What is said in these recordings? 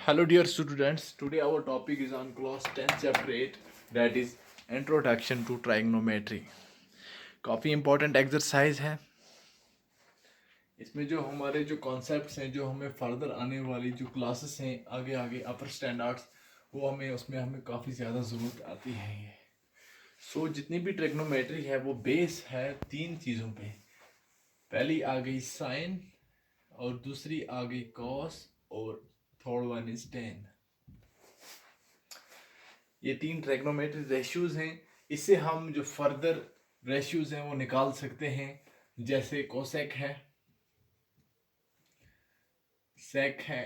Hello, dear students. Today our topic is on class 10, chapter 8, that is Introduction to Trigonometry. काफ़ी important exercise है। इसमें जो हमारे जो कॉन्सेप्ट्स हैं, जो हमें फर्दर आने वाली जो क्लासेस हैं आगे आगे अपर स्टैंडर्ड्स, वो हमें काफ़ी ज़्यादा ज़रूरत आती है ये। जितनी भी ट्रिग्नोमेट्री है वो बेस है तीन चीज़ों पे। पहली आ गई साइन, और दूसरी आ गई कॉस, और थर्ड वन इज टेन। ये तीन ट्रिग्नोमेट्री रेशियोज हैं। इससे हम जो फर्दर रेशियोज हैं वो निकाल सकते हैं, जैसे कोसेक है, सेक है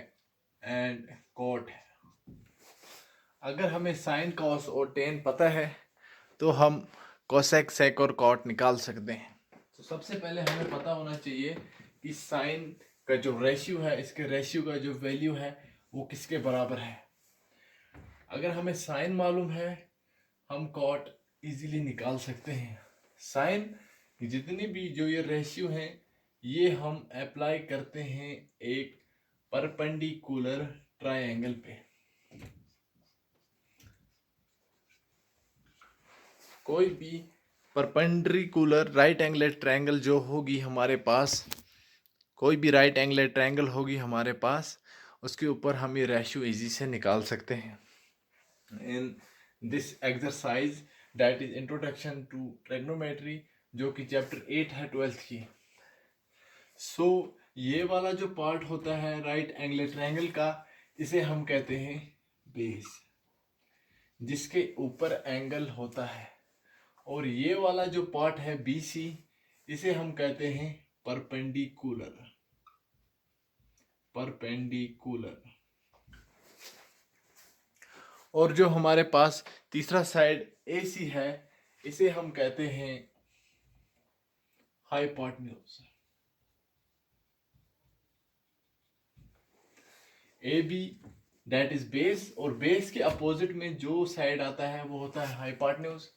एंड कॉट है। अगर हमें साइन, कॉस और टेन पता है तो हम कोसेक, सेक और कॉट निकाल सकते हैं। तो सबसे पहले हमें पता होना चाहिए कि साइन का जो रेशियो है, इसके रेशियो का जो वैल्यू है वो किसके बराबर है। अगर हमें साइन मालूम है, हम कॉट इजीली निकाल सकते हैं। साइन जितनी भी जो ये रेशियो हैं, ये हम अप्लाई करते हैं एक परपेंडिकुलर ट्रायंगल पे। कोई भी परपेंडिकुलर राइट एंगल ट्रायंगल जो होगी हमारे पास, कोई भी राइट एंगल ट्रायंगल होगी हमारे पास, उसके ऊपर हम ये रेशियो इजी से निकाल सकते हैं। In this exercise that is introduction to trigonometry, जो कि चैप्टर 8 है 12th की। ये वाला जो पार्ट होता है राइट एंगल ट्रायंगल का, इसे हम कहते हैं बेस, जिसके ऊपर एंगल होता है। और ये वाला जो पार्ट है BC, इसे हम कहते हैं परपेंडिकुलर। और जो हमारे पास तीसरा साइड AC है, इसे हम कहते हैं hypotenuse. AB that is base, और बेस के अपोजिट में जो साइड आता है वो होता है हाइपोटेन्यूज।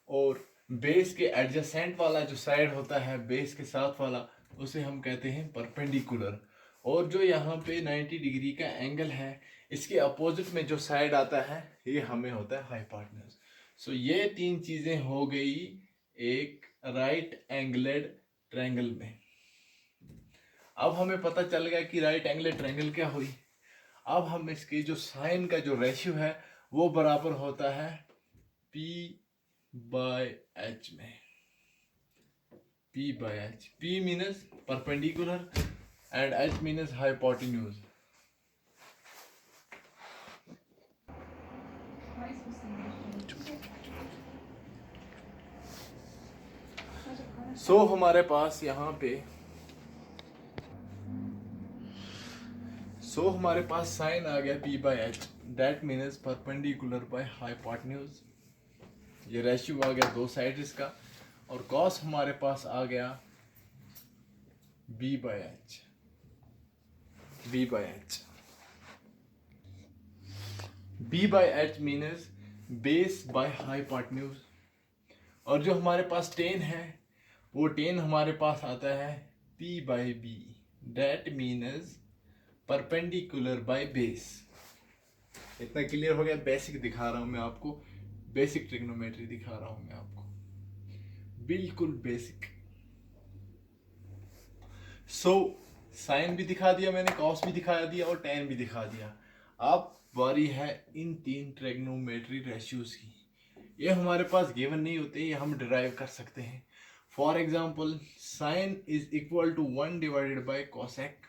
और बेस के एडजेसेंट वाला जो साइड होता है, बेस के साथ वाला, उसे हम कहते हैं परपेंडिकुलर। और जो यहाँ पे 90 डिग्री का एंगल है, इसके अपोजिट में जो साइड आता है, ये हमें होता है हाइपोटेन्यूज। ये तीन चीजें हो गई एक राइट एंगलेड ट्रायंगल में। अब हमें पता चल गया कि राइट एंगल ट्रायंगल क्या हुई। अब हम इसकी जो साइन का जो रेशियो है वो बराबर होता है P/H में। P/H, P means perpendicular and H means hypotenuse. हमारे पास यहाँ पे हमारे पास साइन आ गया P/H, that means perpendicular by hypotenuse. ये रेशियो आ गया दो साइड इसका। और कॉस हमारे पास आ गया B/H। B/H means base by hypotenuse. और जो हमारे पास टेन है, वो टेन हमारे पास आता है P/B, that means perpendicular by base. इतना क्लियर हो गया? बेसिक दिखा रहा हूं मैं आपको, बेसिक ट्रिग्नोमेट्री दिखा रहा हूं मैं आपको, बिल्कुल बेसिक। साइन भी दिखा दिया मैंने, कॉस भी दिखा दिया और टेन भी दिखा दिया। अब बारी है इन तीन ट्रिग्नोमेट्री रेशियोज की। ये हमारे पास गिवन नहीं होते, ये हम डिराइव कर सकते हैं। For example, sine is equal to 1 divided by cosec,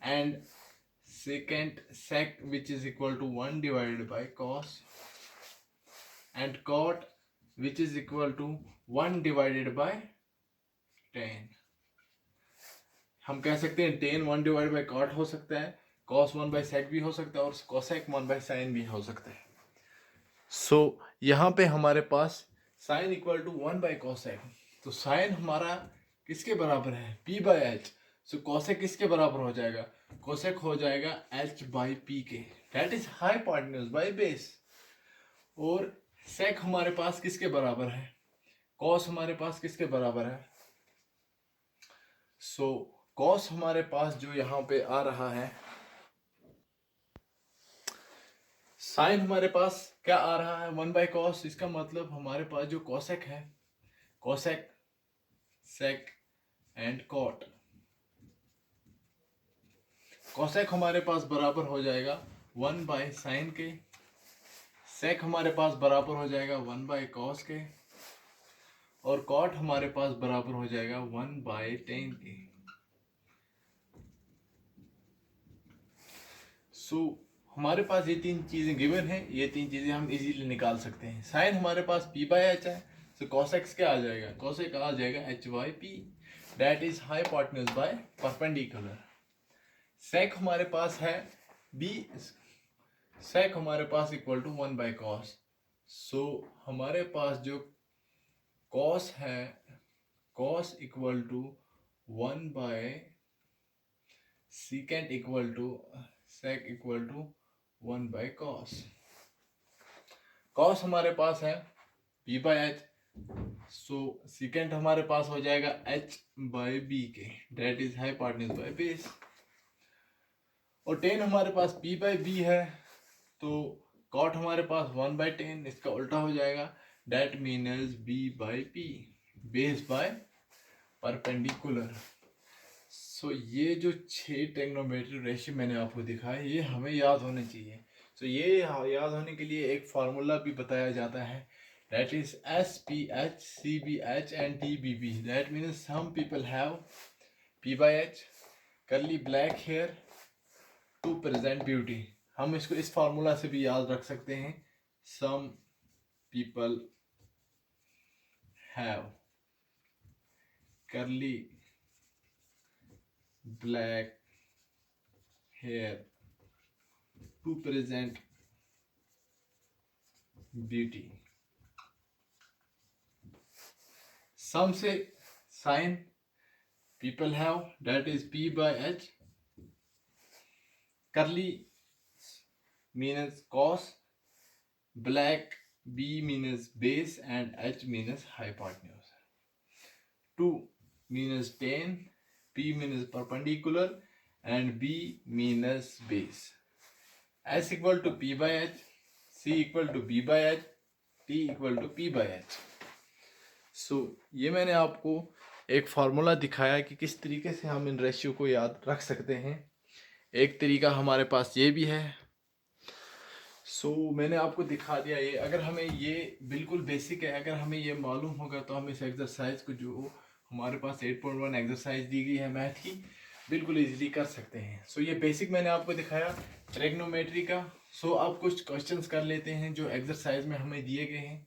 and secant sec which is equal to 1 divided by cos, and cot which is equal to 1 divided by tan। हम कह सकते हैं tan 1 divided by cot हो सकता है, cos 1 by sec भी हो सकता है, और cosec 1 by sin भी हो सकता है। यहाँ पे हमारे पास sin equal to 1 by cosec, तो sin हमारा किसके बराबर है? P/H। cosec किसके बराबर हो जाएगा? cosec हो जाएगा H/P के, that is hypotenuse by base. और sec हमारे पास किसके बराबर है? cos हमारे पास किसके बराबर है? cos हमारे पास जो यहाँ पे आ रहा है साइन हमारे पास क्या आ रहा है 1/cos, इसका मतलब हमारे पास जो कोसेक है, cosec, sec and cot, cosec हमारे पास बराबर हो जाएगा 1/sin के, सेक हमारे पास बराबर हो जाएगा 1/cos के, और कॉट हमारे पास बराबर हो जाएगा 1/tan के। सो हमारे पास ये तीन चीजें गिवन है, ये तीन चीजें हम इजीली निकाल सकते हैं। साइन हमारे पास p/h है, तो cosec क्या आ जाएगा, cosec आ जाएगा h/p, that is hypotenuse by perpendicular. sec हमारे पास है b, sec हमारे पास इक्वल टू 1/cos, सो हमारे पास जो cos है, cos equal to 1/secant equal to sec equal to 1/cos। cos हमारे पास है p/h, सो secant हमारे पास हो जाएगा h/b के, that is hypotenuse by base. और tan हमारे पास p/b है, तो cot हमारे पास 1/tan, इसका उल्टा हो जाएगा, that means b/p, base by perpendicular. So ये जो 6 ट्रिग्नोमेट्री रेशियो मैंने आपको दिखाया, ये हमें याद होने चाहिए। सो ये याद होने के लिए एक फार्मूला भी बताया जाता है, that is SPH, CBH and TBB. That means some people have P/H, curly black hair to present beauty. हम इसको इस फार्मूला से भी याद रख सकते हैं, some people have curly black hair to present beauty. Some से sign people have, that is P/H, curly means cos, black B means base and H means hypotenuse. 2 means tan, P means perpendicular and B means base. S equal to P/H, C equal to B/H, T equal to P/H. सो ये मैंने आपको एक formula दिखाया कि किस तरीके से हम इन रेशियो को याद रख सकते हैं। एक तरीका हमारे पास ये भी है। सो मैंने आपको दिखा दिया ये। अगर हमें ये बिल्कुल बेसिक है, अगर हमें ये मालूम होगा तो हम इस एक्सरसाइज को, जो हमारे पास 8.1 एक्सरसाइज दी गई है मैथ की, बिल्कुल इजीली कर सकते हैं। सो ये बेसिक मैंने आपको दिखाया ट्रिग्नोमेट्री का। सो अब कुछ क्वेश्चंस कर लेते हैं जो एक्सरसाइज में हमें दिए गए हैं।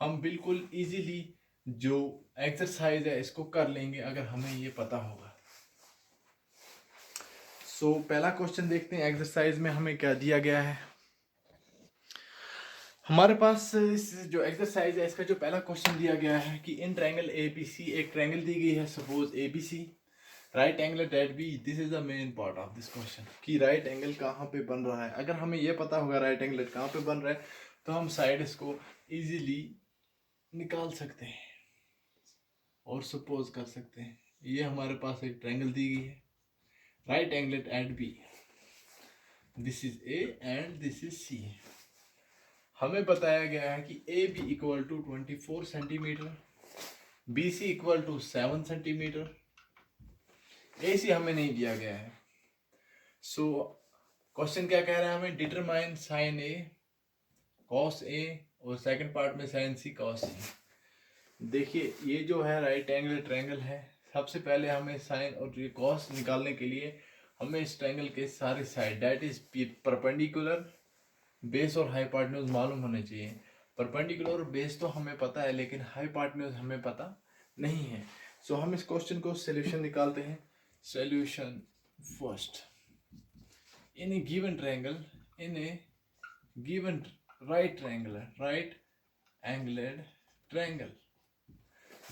हम बिल्कुल इजीली जो एक्सरसाइज है इसको कर लेंगे अगर हमें ये पता होगा। सो पहला क्वेश्चन देखते हैं एक्सरसाइज में हमें क्या दिया गया है। हमारे पास इस जो एक्सरसाइज है इसका जो पहला क्वेश्चन दिया गया है कि इन ट्रायंगल ABC, एक ट्रायंगल दी गई है suppose ABC, right angle at B, this is the main part of this question कि राइट एंगल कहाँ पे बन रहा है। अगर हमें ये पता होगा राइट एंगल कहाँ पे बन रहा है तो हम साइड इसको इजीली निकाल सकते हैं और सपोज कर सकते हैं ये हमारे पास एक ट्रायंगल दी गई है, right angle at B, this is A and this is C। हमें बताया गया है कि AB equal to 24 centimetre, BC equal to 7 centimetre, AC हमें नहीं दिया गया है। सो क्वेश्चन क्या कह रहा है हमें, determine sine A cos A और सेकंड पार्ट में साइन C कॉस C। देखिए ये जो है राइट एंगल ट्रायंगल है, सबसे पहले हमें साइन और ये कॉस निकालने के लिए हमें इस ट्रायंगल के सारे side, that is perpendicular, base और हाइपोटेन्यूज मालूम होने चाहिए। परपेंडिकुलर और बेस तो हमें पता है लेकिन हाइपोटेन्यूज हमें पता नहीं है। सो हम इस क्वेश्चन को सॉल्यूशन निकालते हैं। Solution first, in a given triangle, in a given right angle triangle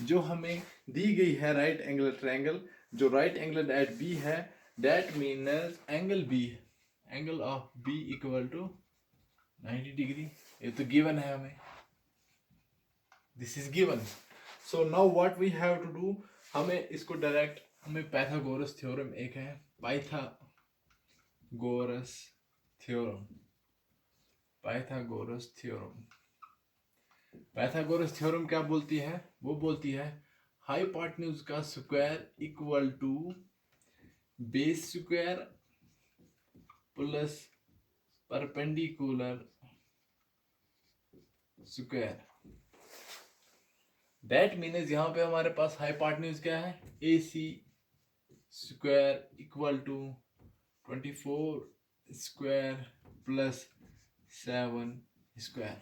जो हमें दी गई है राइट एंगल ट्रायंगल, जो राइट एंगल एट बी है, that means angle B, angle of B equal to 90 degree. ये तो गिवन है हमें, this is given. So now what we have to do, हमें इसको डायरेक्ट, हमें पाइथागोरस थ्योरम एक है, Pythagoras theorem, Pythagoras theorem. Pythagoras theorem क्या बोलती है? वो बोलती है हाइपोटेन्यूज का square equal to base square plus perpendicular square. That means यहाँ पे हमारे पास हाइपोटेन्यूज क्या है? AC square equal to 24 square plus 7 square.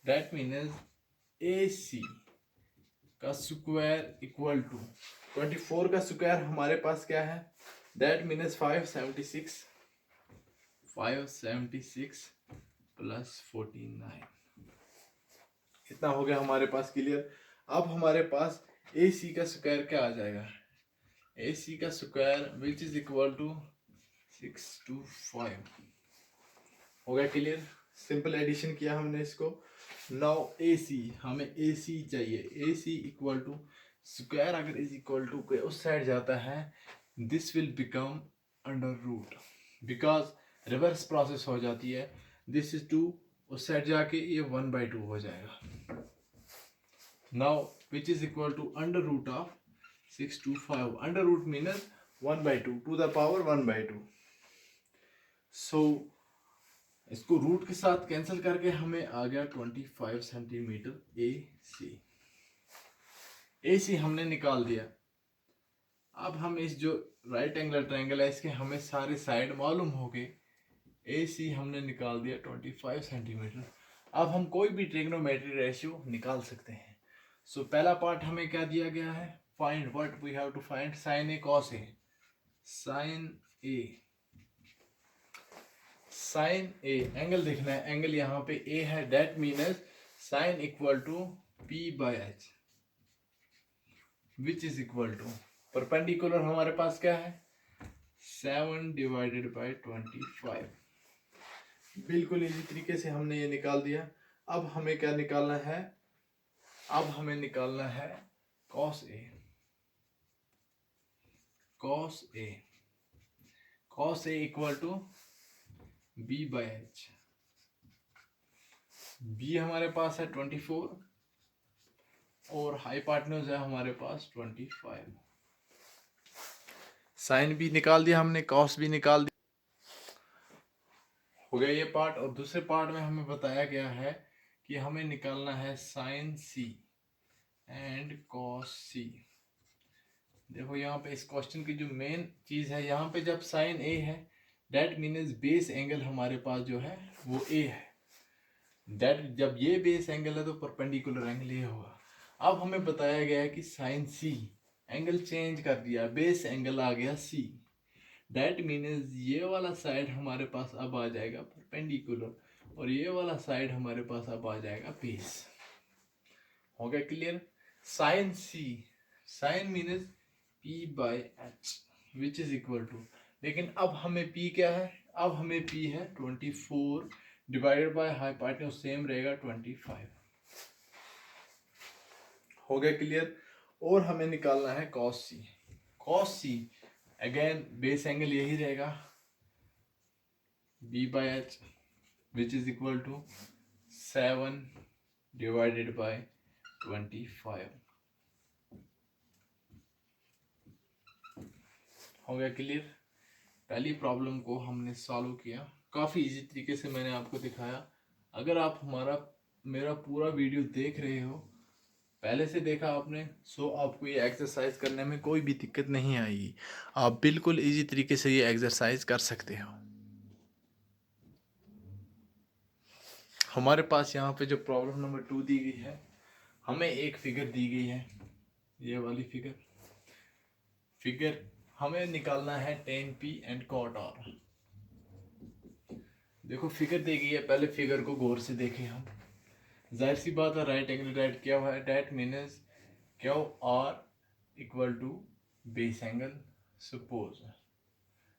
That means AC का स्क्वायर इक्वल टू 24 का स्क्वायर हमारे पास क्या है? That means 576 plus 49। इतना हो गया हमारे पास क्लियर। अब हमारे पास AC का स्क्वायर क्या आ जाएगा? AC का square which is equal to 625। हो गया क्लियर? सिंपल एडिशन किया हमने इसको। नाउ AC, हमें AC चाहिए। AC इक्वल टू स्क्वायर अगर इज इक्वल टू के उस साइड जाता है, this will become under root, because reverse process हो जाती है। दिस इज 2, उस साइड जाके ये 1/2 हो जाएगा। Now which is equal to under root of 625। Under root means 1/2 to the power 1/2। So इसको रूट के साथ कैंसिल करके हमें आ गया 25 सेंटीमीटर AC हमने निकाल दिया। अब हम इस जो राइट एंगल ट्रायंगल है इसके हमें सारे साइड मालूम हो गए। AC हमने निकाल दिया 25 सेंटीमीटर। अब हम कोई भी ट्रिग्नोमेट्री रेशियो निकाल सकते हैं। सो पहला पार्ट हमें क्या दिया गया है? Find what we have to find sin A cos A। sin A angle देखना है। एंगल यहाँ पे A है, that means sin equal to P/H which is equal to perpendicular हमारे पास क्या है? 7/25। बिल्कुल इसी तरीके से हमने ये निकाल दिया। अब हमें क्या निकालना है? अब हमें निकालना है cos A। cos A equal to B/H। B हमारे पास है 24 और हाइपोटेन्यूज है हमारे पास 25। साइन भी निकाल दिया हमने, कॉस भी निकाल दिया। हो गया ये पार्ट। और दूसरे पार्ट में हमें बताया गया है कि हमें निकालना है sin C and cos C। देखो यहाँ पे इस क्वेश्चन की जो मेन चीज है, यहाँ पे जब sin A है दैट मीन्स बेस एंगल हमारे पास जो है वो A है। दैट जब ये बेस एंगल है तो परपेंडिकुलर एंगल ये होगा। अब हमें बताया गया है कि sin C एंगल चेंज कर दिया, बेस एंगल आ गया C। दैट मीन्स ये वाला साइड हमारे पास अब आ जाएगा परपेंडिकुलर और ये वाला साइड हमारे पास अब आ जाएगा बेस। हो गया clear? sin C, sin means P/H which is equal to, लेकिन अब हमें P क्या है? अब हमें P है 24 डिवाइडेड बाय हाइपोटेन्यूज सेम रहेगा 25। हो गया क्लियर? और हमें निकालना है cos C। cos C again base angle यही रहेगा B/H which is equal to 7 divided by 25। हो गया क्लियर? पहली प्रॉब्लम को हमने सॉल्व किया, काफ़ी इजी तरीके से मैंने आपको दिखाया। अगर आप मेरा पूरा वीडियो देख रहे हो, पहले से देखा आपने, सो आपको ये एक्सरसाइज करने में कोई भी दिक्कत नहीं आएगी। आप बिल्कुल इजी तरीके से ये एक्सरसाइज कर सकते हो। हमारे पास यहाँ पे जो प्रॉब्लम नंबर 2 दी गई है, हमें एक फिगर दी गई है, ये वाली फिगर हमें निकालना है tan P and cot R। देखो फिगर दी गई है, पहले फिगर को गौर से देखें हम। जाहिर सी बात है राइट एंगल राइट क्या हुआ है, that means QR equal to base angle suppose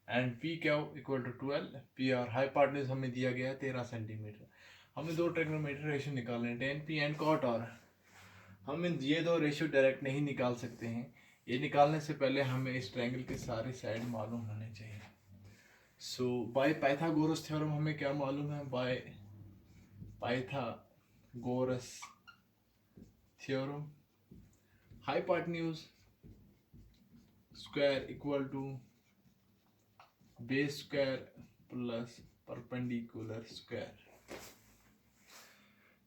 and PQ equal to 12 PR। Hypotenuse हमें दिया गया है 13 सेंटीमीटर। हमें दो ट्रिग्नोमेट्री रेशियो निकालने हैं, tan P and cot R। हम ये दो रेशियो डायरेक्ट नहीं निकाल सकते हैं। ये निकालने से पहले हमें इस ट्रायंगल के सारे साइड मालूम होने चाहिए। सो बाय पाइथागोरस थ्योरम हमें क्या मालूम है? By Pythagoras theorem hypotenuse square equal to base square plus perpendicular square.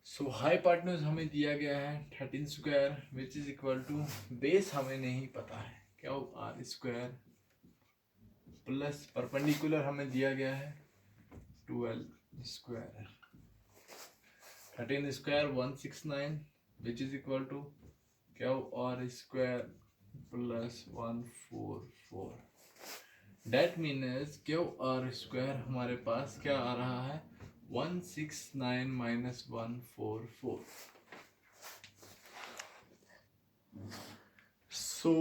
So hypotenuse हमें दिया गया है 13 square which is equal to base हमें नहीं पता है क्या आर स्क्वायर प्लस परपेंडिकुलर हमें दिया गया है 12 square. 13 square 169 which is equal to क्या r square plus 144। That means q r square हमारे पास क्या आ रहा है 169 minus 144। So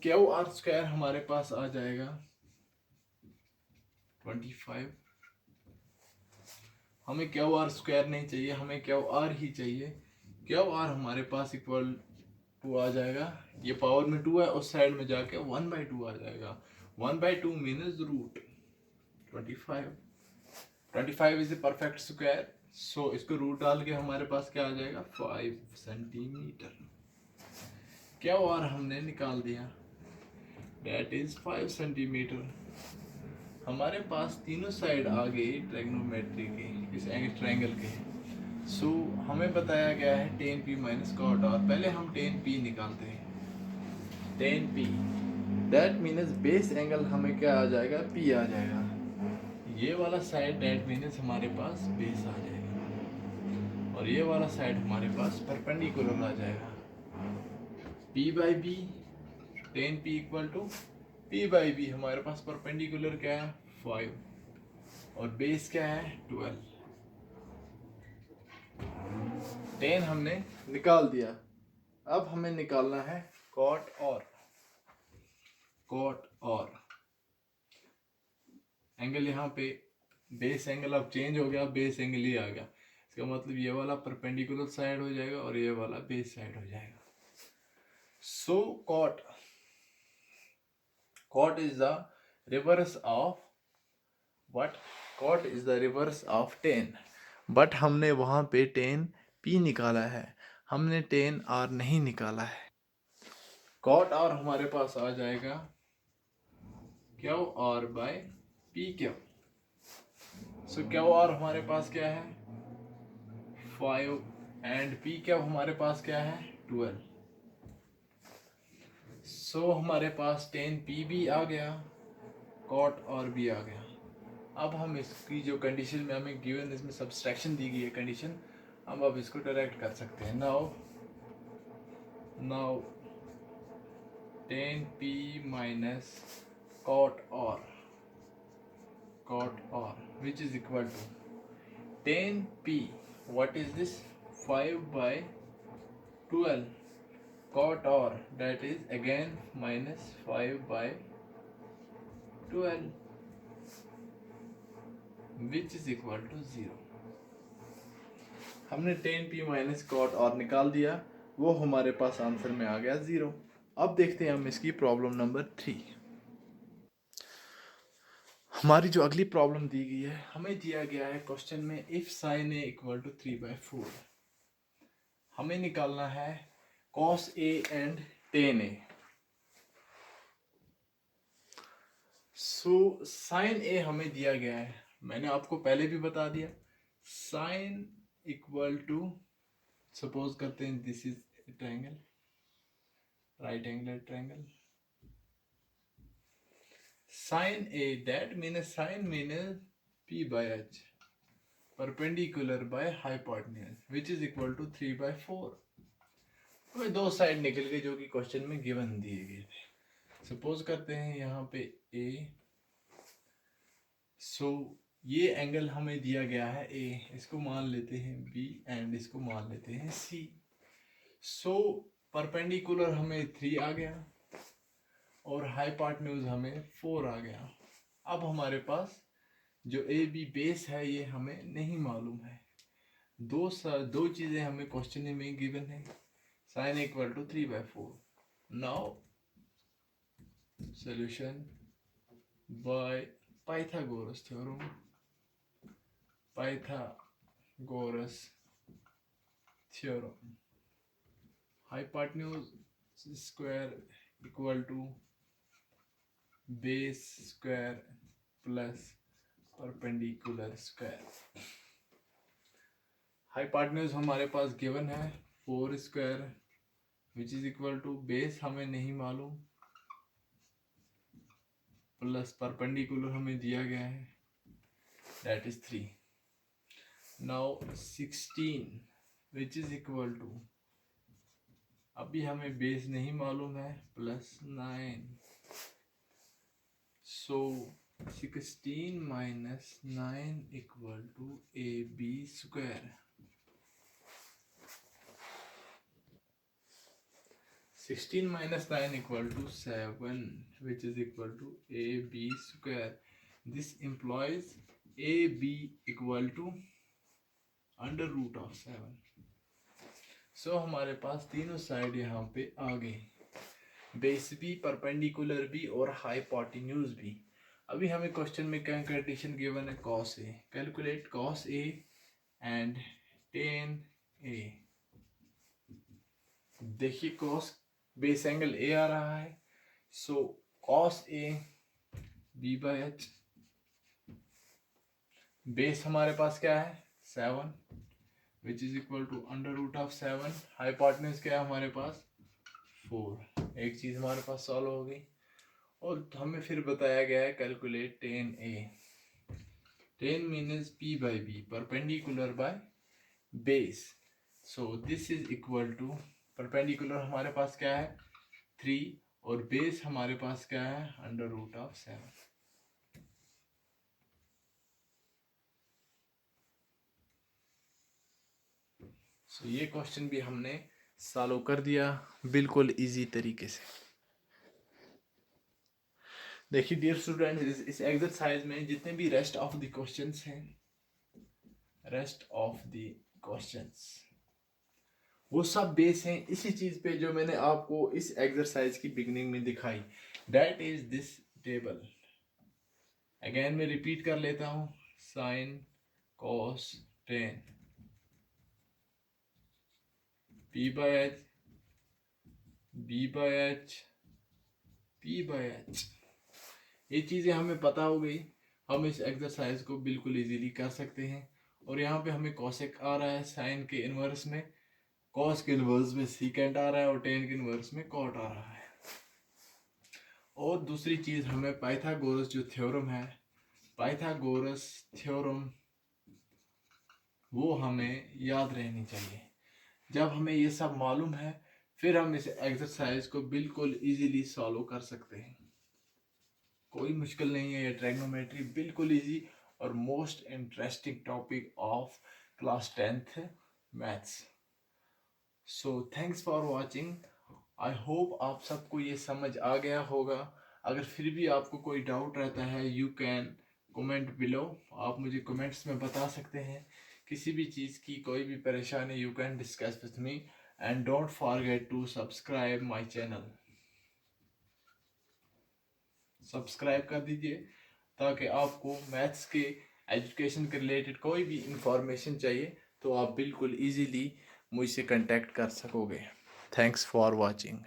q r square हमारे पास आ जाएगा 25। हमें क्यू आर स्क्वायर नहीं चाहिए, हमें क्यू आर ही चाहिए। क्यू आर हमारे पास इक्वल टू आ जाएगा, ये पावर में 2 है, उस साइड में जाके 1/2 आ जाएगा। 1/2 means root 25। 25 is a perfect square, so इसको रूट डाल के हमारे पास क्या आ जाएगा 5 सेंटीमीटर। क्या और हमने निकाल दिया, डेट इज 5 सेंटीमीटर। हमारे पास तीनों साइड आ गई ट्रायगोनोमेट्री के, इस ट्रायंगल के। सो हमें बताया गया है tan p minus cot r। पहले हम tan p निकालते हैं। tan p that means base angle हमें क्या आ जाएगा p आ जाएगा। ये वाला साइड दैट मीन्स हमारे पास बेस आ जाएगा और ये वाला साइड हमारे पास परपेंडिकुलर आ जाएगा। p by B tan p equal to p by B, हमारे पास परपेंडिकुलर क्या है 5 और बेस क्या है 12। tan हमने निकाल दिया, अब हमें निकालना है cot और। एंगल यहाँ पे बेस एंगल अब चेंज हो गया, बेस एंगल ही आ गया। इसका मतलब ये वाला परपेंडिकुलर साइड हो जाएगा और ये वाला बेस साइड हो जाएगा। सो cot is the reverse of what? cot is the reverse of tan, but हमने वहां पे tan p निकाला है, हमने tan r नहीं निकाला है। cot r हमारे पास आ जाएगा Q r by P Q. So Q r हमारे पास क्या है 5 एंड पी क्यू हमारे पास क्या है 12। सो हमारे पास tan p भी आ गया, cot r भी आ गया। अब हम इसकी जो कंडीशन में हमें गिवन, इसमें सब्सट्रैक्शन दी गई है कंडीशन, हम अब इसको डायरेक्ट कर सकते हैं। Now tan p minus cot r which is equal to tan p, what is this 5/12, cot r that is again minus 5/12 which is equal to 0। हमने tan p minus cot r निकाल दिया, वो हमारे पास answer में आ गया 0। अब देखते हैं हम इसकी प्रॉब्लम नंबर 3। हमारी जो अगली प्रॉब्लम दी गई है, हमें दिया गया है क्वेश्चन में if sin a equal to 3/4, हमें निकालना है cos a and tan a। So sin a हमें दिया गया है, मैंने आपको पहले भी बता दिया, sin इक्वल टू, सपोज करते हैं this is triangle, right angle triangle, sin a that means sin means p by h perpendicular by hypotenuse which is equal to 3/4। हमें दो साइड निकल गए जो कि क्वेश्चन में गिवन दिए गए थे। सपोज करते हैं यहाँ पे a, सो ये एंगल हमें दिया गया है a, इसको मान लेते हैं b एंड इसको मान लेते हैं c। सो परपेंडिकुलर हमें 3 आ गया और हाइपोटेन्यूज हमें 4 आ गया। अब हमारे पास जो ए बी बेस है ये हमें नहीं मालूम है। दो चीजें हमें क्वेश्चन में गिवन है, sin equal to 3/4। Now solution by Pythagoras theorem. Pythagoras theorem. Hypotenuse square equal to base square plus perpendicular square. Hypotenuse हमारे पास गिवन है 4 square which is equal to base हमें नहीं मालूम प्लस परपेंडिकुलर हमें दिया गया है that is 3. Now 16 which is equal to अभी हमें बेस नहीं मालूम है plus 9. So 16 minus 9 equal to AB square. 16 minus 9 equal to 7 which is equal to AB square. This implies AB equal to under root of 7. So हमारे पास तीनों side यहाँ पे आ गई, बेस भी, परपेंडिकुलर भी और हाइपोटेन्यूज भी. अभी हमें क्वेश्चन में क्या कंडीशन गिवन है, cos A. Calculate cos A and tan A. देखिए cos बेस एंगल A आ रहा है, सो cos A B/h. बेस हमारे पास क्या है 7 which is equal to under root of 7. Hypotenuse क्या है हमारे पास 4. एक चीज हमारे पास सॉल्व हो गई. और हमें फिर बताया गया है calculate tan A. tan means P/B perpendicular by base. So this is equal to perpendicular हमारे पास क्या है 3 और बेस हमारे पास क्या है अंडर रूट ऑफ 7. सो ये क्वेश्चन भी हमने सॉल्व कर दिया बिल्कुल इजी तरीके से. देखिए डियर स्टूडेंट, इस एक्सरसाइज में जितने भी रेस्ट ऑफ द क्वेश्चंस हैं, रेस्ट ऑफ द क्वेश्चंस वो सब बेस हैं इसी चीज पे जो मैंने आपको इस एक्सरसाइज की बिगिनिंग में दिखाई. That is this table. Again मैं रिपीट कर लेता हूं, sine cos tan P/h B/h P/h. ये चीज़ें हमें पता हो गई, हम इस एक्सरसाइज को बिल्कुल इजीली कर सकते हैं. और यहाँ पे हमें कॉसेक आ रहा है साइन के इन्वर्स में, कॉस के इन्वर्स में सीकेंट आ रहा है और टेन के इन्वर्स में कॉट आ रहा है. और दूसरी चीज़ हमें पाइथागोरस जो थ्योरम है, पाइथागोरस थ्योरम वो हमें याद रहनी चाहिए. जब हमें ये सब मालूम है फिर हम इस एक्सरसाइज को बिल्कुल इजीली सॉल्व कर सकते हैं. कोई मुश्किल नहीं है. ये ट्रिग्नोमेट्री बिल्कुल इजी और most interesting topic of class 10th maths. So thanks for watching. I hope आप सबको ये समझ आ गया होगा. अगर फिर भी आपको कोई डाउट रहता है यू कैन कमेंट बिलो. आप मुझे कमेंट्स में बता सकते हैं. किसी भी चीज़ की कोई भी परेशानी you can discuss with me. And don't forget to subscribe my channel. Subscribe कर दीजिए ताकि आपको मैथ्स के एजुकेशन के रिलेटेड कोई भी इंफॉर्मेशन चाहिए तो आप बिल्कुल इजीली मुझसे कांटेक्ट कर सकोगे. Thanks for watching.